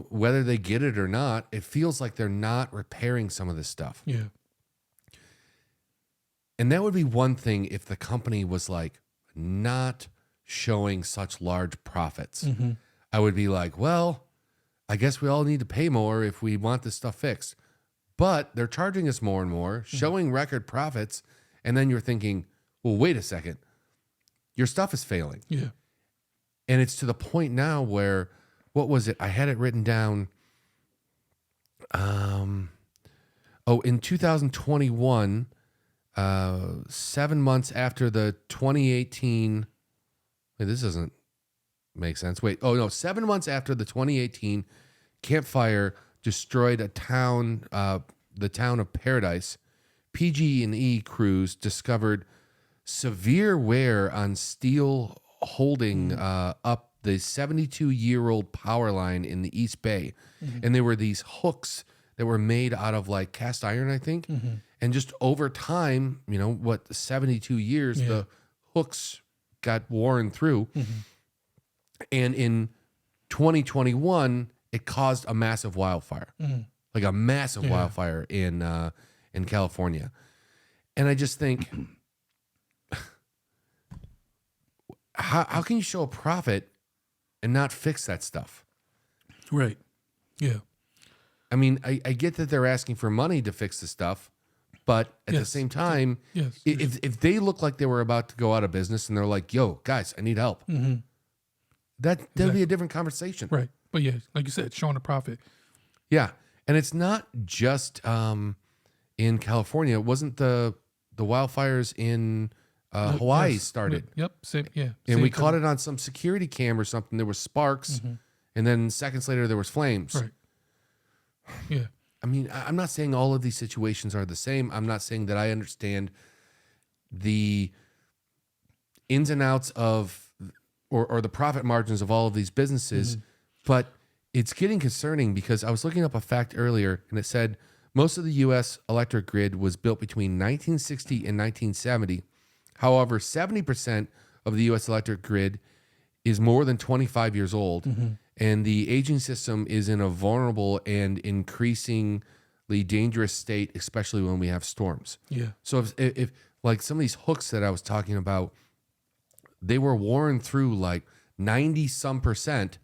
whether they get it or not, it feels like they're not repairing some of this stuff. yeah, And that would be one thing if the company was like not showing such large profits. I would be like, well, I guess we all need to pay more if we want this stuff fixed. But they're charging us more and more, showing record profits. And then you're thinking, well, wait a second. Your stuff is failing. yeah, And it's to the point now where, what was it? I had it written down. In 2021, 7 months after the 2018. Wait, this doesn't make sense. Wait. Oh, no. 7 months after the 2018 Camp Fire destroyed a town, the town of Paradise, PG&E crews discovered severe wear on steel holding up the 72-year-old power line in the East Bay. And there were these hooks that were made out of like cast iron, I think. And just over time, 72 years, the hooks got worn through. And in 2021, it caused a massive wildfire, like a massive wildfire in California. And I just think, how can you show a profit and not fix that stuff? right, yeah, I mean, I get that they're asking for money to fix the stuff, But at the Yes. same time, Yes. if they look like they were about to go out of business and they're like, "Yo, guys, I need help," that'd be a different conversation. Right. But yeah, like you said, showing a profit. Yeah, and it's not just in California. It wasn't the wildfires in Hawaii Yes. started, Yep. Same. Yeah. and same we thing. caught it on some security cam or something. There was sparks, and then seconds later there was flames. Right. Yeah. I mean, I'm not saying all of these situations are the same. I'm not saying that I understand the ins and outs of or the profit margins of all of these businesses, but it's getting concerning because I was looking up a fact earlier and it said most of the US electric grid was built between 1960 and 1970. However, 70% of the US electric grid is more than 25 years old, and the aging system is in a vulnerable and increasingly dangerous state, especially when we have storms. Yeah. So if like some of these hooks that I was talking about, they were worn through like 90 some percent,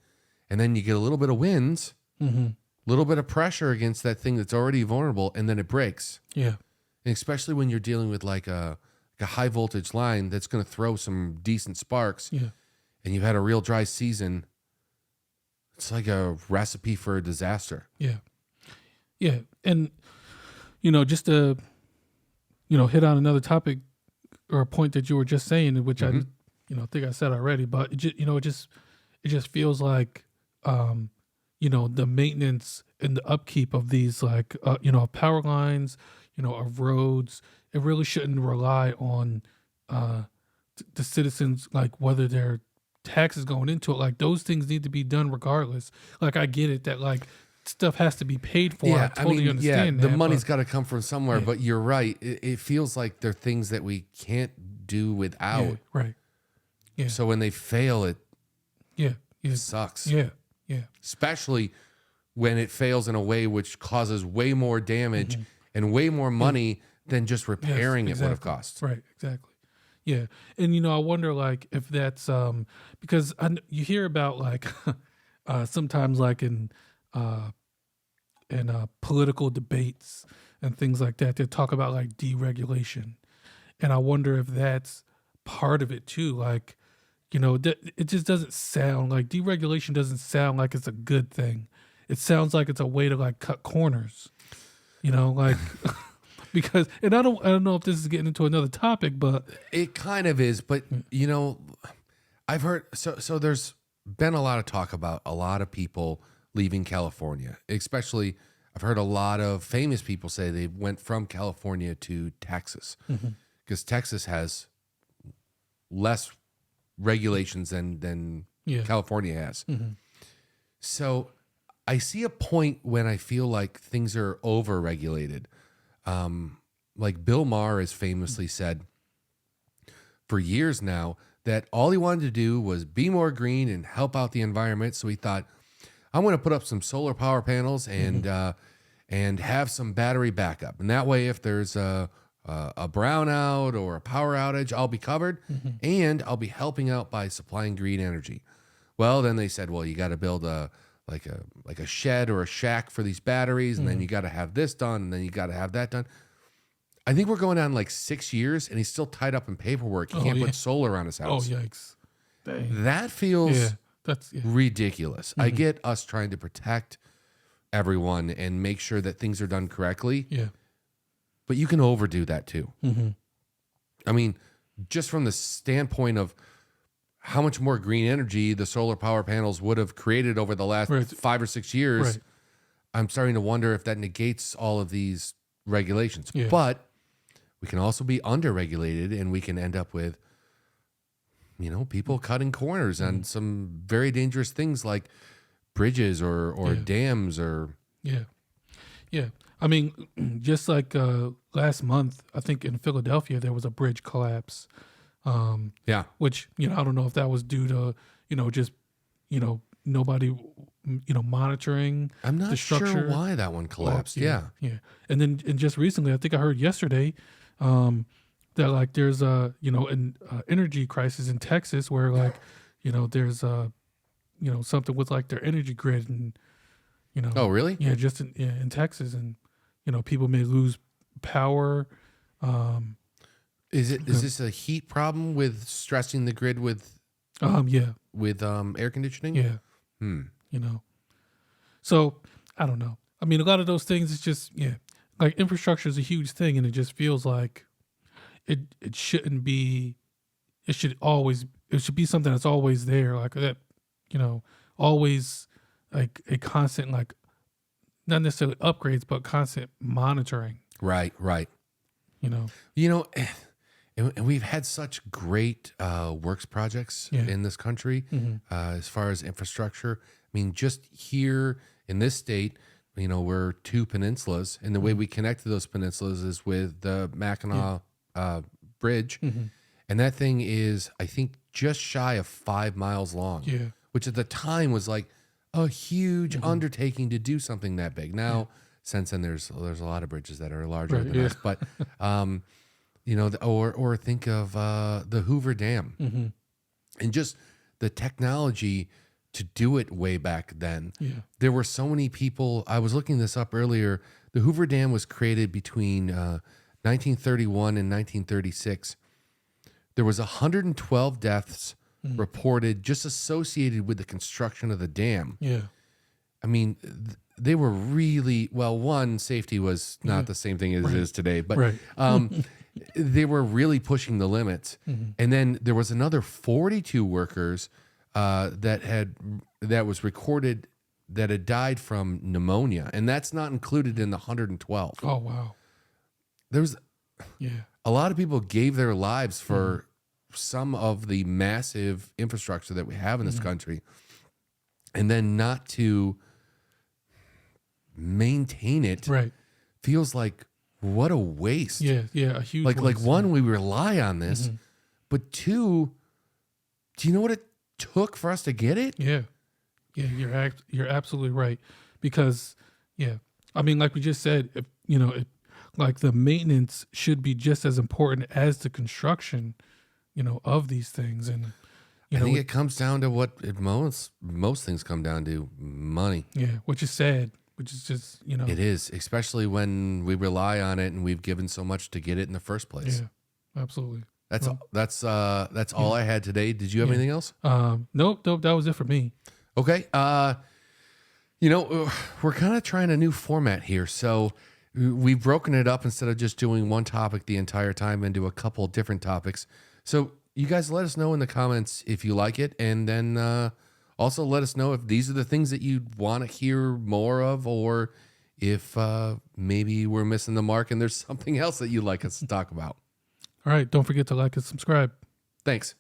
and then you get a little bit of winds, little bit of pressure against that thing that's already vulnerable, and then it breaks. Yeah. And especially when you're dealing with like a high voltage line that's going to throw some decent sparks, Yeah. and you've had a real dry season, it's like a recipe for a disaster. Yeah. Yeah. And, just to, hit on another topic or a point that you were just saying, which I think I said already, but it just feels like, the maintenance and the upkeep of these, like, power lines, of roads, it really shouldn't rely on, the citizens, like whether their taxes going into it, like those things need to be done regardless. Like I get it that like stuff has to be paid for. I totally understand the that, money's but- got to come from somewhere, but you're right. It feels like they're things that we can't do without. Yeah, right. Yeah. So when they fail, it Yeah. Yeah. sucks. Yeah. Yeah. Especially when it fails in a way which causes way more damage and way more money than just repairing it would have exactly. cost. Right, exactly. Yeah. And I wonder like if that's because you hear about like sometimes like in political debates and things like that, they talk about like deregulation. And I wonder if that's part of it too. Like, it just doesn't sound like deregulation doesn't sound like it's a good thing. It sounds like it's a way to like cut corners, like because, and I don't know if this is getting into another topic, but It kind of is, but I've heard so there's been a lot of talk about a lot of people leaving California. Especially I've heard a lot of famous people say they went from California to Texas because Texas has less regulations than Yeah. California has. So I see a point when I feel like things are over-regulated. Like Bill Maher has famously said for years now that all he wanted to do was be more green and help out the environment. So he thought, I'm going to put up some solar power panels and have some battery backup. And that way, if there's a brownout or a power outage, I'll be covered and I'll be helping out by supplying green energy. Well, then they said, well, you got to build a shed or a shack for these batteries, and then you got to have this done, and then you got to have that done. I think we're going on like 6 years, and he's still tied up in paperwork. He can't yeah. put solar on his oh house. yikes. Dang. That feels Yeah. That's ridiculous. I get us trying to protect everyone and make sure that things are done correctly, yeah. but you can overdo that too. I mean, just from the standpoint of how much more green energy the solar power panels would have created over the last Right. 5 or 6 years, Right. I'm starting to wonder if that negates all of these regulations. Yeah. But we can also be under-regulated, and we can end up with, people cutting corners on some very dangerous things like bridges or Yeah. dams or Yeah. Yeah. I mean, just like last month, I think in Philadelphia, there was a bridge collapse, yeah. which, I don't know if that was due to, just, nobody, monitoring I'm not the structure. sure why that one collapsed. Yeah. Yeah. And then, and just recently, I think I heard yesterday, that like there's an energy crisis in Texas where like, there's something with like their energy grid and, Oh, really? yeah, just in Texas, and people may lose power. Is this a heat problem with stressing the grid with Yeah, air conditioning? yeah. You know, so I don't know. I mean, a lot of those things, it's just, yeah, like infrastructure is a huge thing, and it just feels like it shouldn't be. It should be something that's always there, like that. You know, always like a constant, like not necessarily upgrades, but constant monitoring. Right. You know, You know, and we've had such great works projects Yeah. in this country as far as infrastructure. I mean, just here in this state, you know, we're two peninsulas, and the way we connect to those peninsulas is with the Mackinac Bridge. And that thing is, I think, just shy of 5 miles long, Yeah. which at the time was like a huge undertaking to do something that big. Now, since then, there's a lot of bridges that are larger Right, than yeah. us, but you know, or think of the Hoover Dam, and just the technology to do it way back then. Yeah. There were so many people. I was looking this up earlier. The Hoover Dam was created between 1931 and 1936. There was 112 deaths reported just associated with the construction of the dam. Yeah. I mean, they were really well. One, safety was not the same thing as it is today, but Right. they were really pushing the limits. And then there was another 42 workers that was recorded that had died from pneumonia, and that's not included in the 112. Oh wow. There's Yeah. a lot of people gave their lives for some of the massive infrastructure that we have in this country, and then not to maintain it Right. feels like what a waste. Yeah. Yeah. A huge Like waste. one, we rely on this, but two, do you know what it took for us to get it? Yeah. Yeah, you're absolutely right, because yeah, I mean, like we just said, if you know, like the maintenance should be just as important as the construction, you know, of these things, and you I know, think it comes down to what most things come down to: money. yeah, which is sad, which is just, you know, It is, especially when we rely on it and we've given so much to get it in the first place. yeah, absolutely. That's all I had today. Did you have anything else? Nope, that was it for me. Okay. You know, we're kind of trying a new format here. So we've broken it up instead of just doing one topic the entire time into a couple different topics. So you guys let us know in the comments if you like it. And then also let us know if these are the things that you want to hear more of, or if maybe we're missing the mark and there's something else that you'd like us to talk about. All right, don't forget to like and subscribe. Thanks.